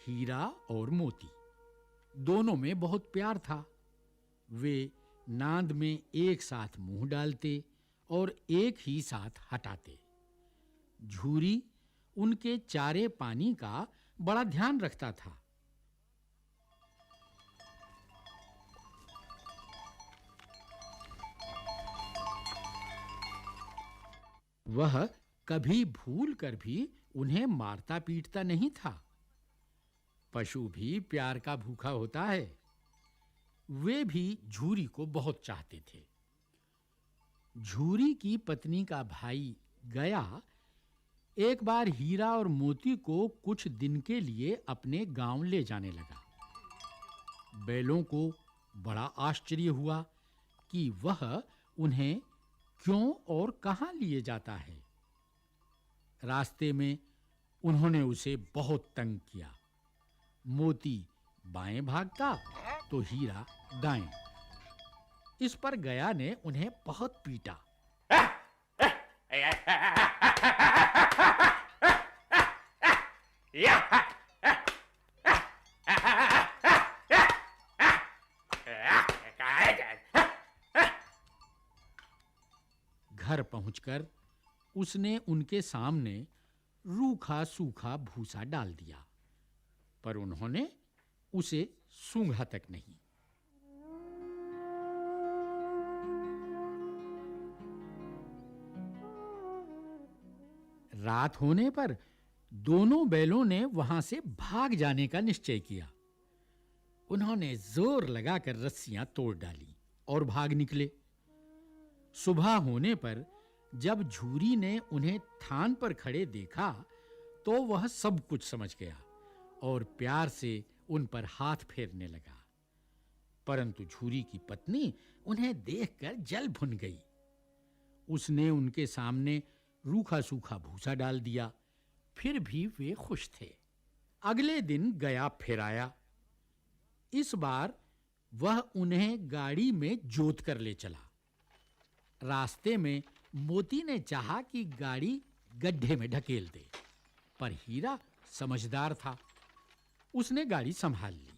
हीरा और मोती दोनों में बहुत प्यार था। वे नांद में एक साथ मुंह डालते और एक ही साथ हटाते। झूरी उनके चारे पानी का बड़ा ध्यान रखता था। वह कभी भूल कर भी उन्हें मारता पीटता नहीं था। पशु भी प्यार का भूखा होता है। वे भी झूरी को बहुत चाहते थे। झूरी की पत्नी का भाई गया एक बार हीरा और मोती को कुछ दिन के लिए अपने गांव ले जाने लगा। बैलों को बड़ा आश्चर्य हुआ कि वह उन्हें क्यों और कहां लिए जाता है। रास्ते में उन्होंने उसे बहुत तंग किया। मोती बाएं भागता तो हीरा दाएं। इस पर गया ने उन्हें बहुत पीटा। घर पहुंचकर उसने उनके सामने रूखा सूखा भूसा डाल दिया, पर उन्होंने उसे सूंघा तक नहीं। रात होने पर दोनों बैलों ने वहां से भाग जाने का निश्चय किया। उन्होंने जोर लगाकर रस्सियां तोड़ डाली और भाग निकले। सुबह होने पर जब झूरी ने उन्हें थान पर खड़े देखा तो वह सब कुछ समझ गया और प्यार से उन पर हाथ फेरने लगा। परंतु झूरी की पत्नी उन्हें देखकर जल भुन गई। उसने उनके सामने रूखा सूखा भूसा डाल दिया, फिर भी वे खुश थे। अगले दिन गया फिर आया। इस बार वह उन्हें गाड़ी में जोत कर ले चला। रास्ते में मोती ने चाहा कि गाड़ी गड्ढे में ढकेल दे, पर हीरा समझदार था। उसने गाड़ी संभाल ली।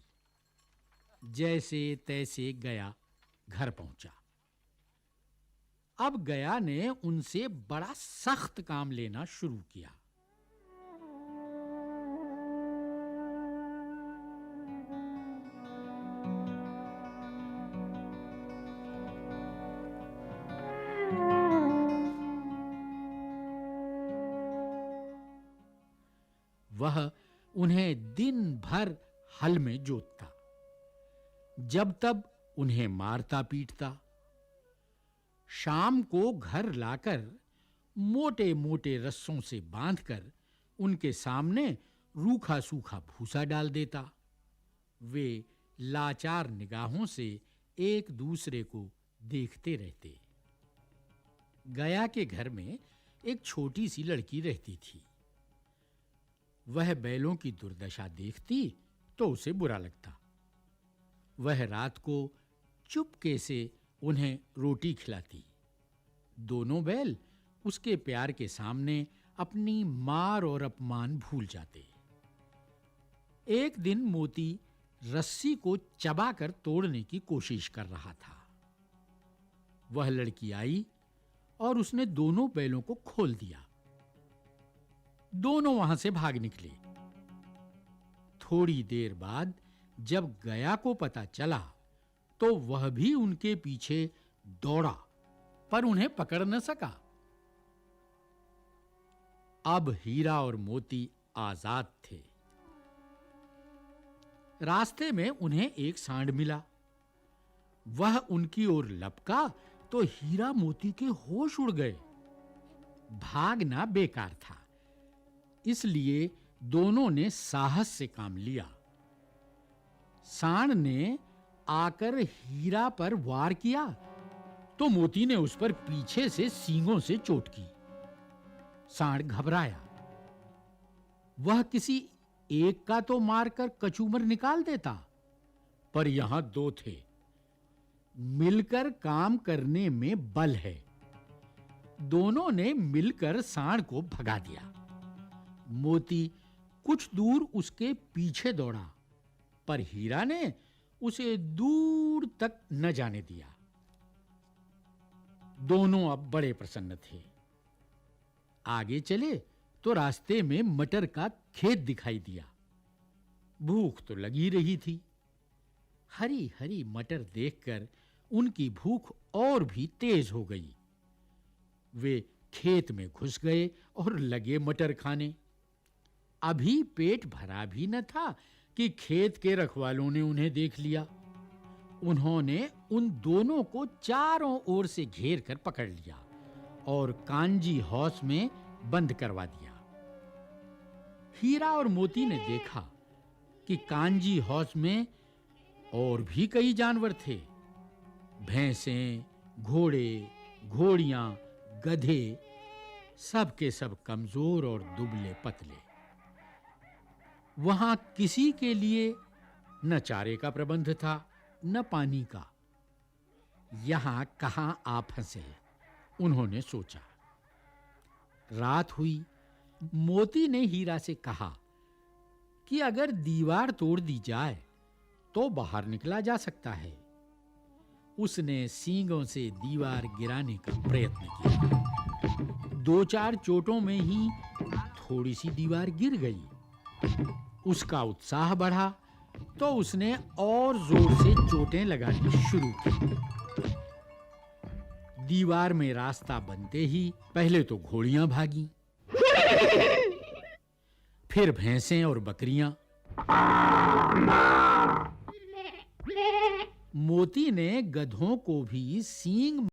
जैसे तैसे गया घर पहुंचा। अब गया ने उनसे बड़ा सख्त काम लेना शुरू किया। वह उन्हें दिन भर हल में जोतता, जब तब उन्हें मारता पीटता। शाम को घर लाकर मोटे-मोटे रस्सों से बांधकर उनके सामने रूखा सूखा भूसा डाल देता। वे लाचार निगाहों से एक दूसरे को देखते रहते। गया के घर में एक छोटी सी लड़की रहती थी। वह बैलों की दुर्दशा देखती तो उसे बुरा लगता। वह रात को चुपके से उन्हें रोटी खिलाती। दोनों बैल उसके प्यार के सामने अपनी मार और अपमान भूल जाते। एक दिन मोती रस्सी को चबाकर तोड़ने की कोशिश कर रहा था। वह लड़की आई और उसने दोनों बैलों को खोल दिया। दोनों वहां से भाग निकले। थोड़ी देर बाद जब गया को पता चला तो वह भी उनके पीछे दौड़ा, पर उन्हें पकड़ न सका। अब हीरा और मोती आजाद थे। रास्ते में उन्हें एक सांड मिला। वह उनकी ओर लपका तो हीरा मोती के होश उड़ गए। भागना बेकार था, इसलिए दोनों ने साहस से काम लिया। सांड ने आकर हीरा पर वार किया तो मोती ने उस पर पीछे से सींगों से चोट की। सांड घबराया। वह किसी एक का तो मारकर कचूमर निकाल देता, पर यहां दो थे। मिलकर काम करने में बल है। दोनों ने मिलकर सांड को भगा दिया। मोती कुछ दूर उसके पीछे दौड़ा, पर हीरा ने उसे दूर तक न जाने दिया। दोनों अब बड़े प्रसन्न थे। आगे चले तो रास्ते में मटर का खेत दिखाई दिया। भूख तो लगी रही थी। हरी हरी मटर देखकर उनकी भूख और भी तेज हो गई। वे खेत में घुस गए और लगे मटर खाने। अभी पेट भरा भी न था कि खेत के रखवालों ने उन्हें देख लिया। उन्होंने उन दोनों को चारों ओर से घेर कर पकड़ लिया और कांजी हाउस में बंद करवा दिया। हीरा और मोती ने देखा कि कांजी हाउस में और भी कई जानवर थे। भैंसें, घोड़े, घोड़ियां, गधे, सब के सब कमजोर और दुबले पतले। वहां किसी के लिए न चारे का प्रबंध था, न पानी का। यहां कहां आ फंसे, उन्होंने सोचा। रात हुई। मोती ने हीरा से कहा कि अगर दीवार तोड़ दी जाए तो बाहर निकला जा सकता है। उसने सींगों से दीवार गिराने का प्रयत्न किया। दो चार चोटों में ही थोड़ी सी दीवार गिर गई। उसका उत्साह बढ़ा तो उसने और जोर से चोटें लगानी शुरू की। दीवार में रास्ता बनते ही पहले तो घोड़ियां भागीं, फिर भैंसें और बकरियां। मोती ने गधों को भी सींग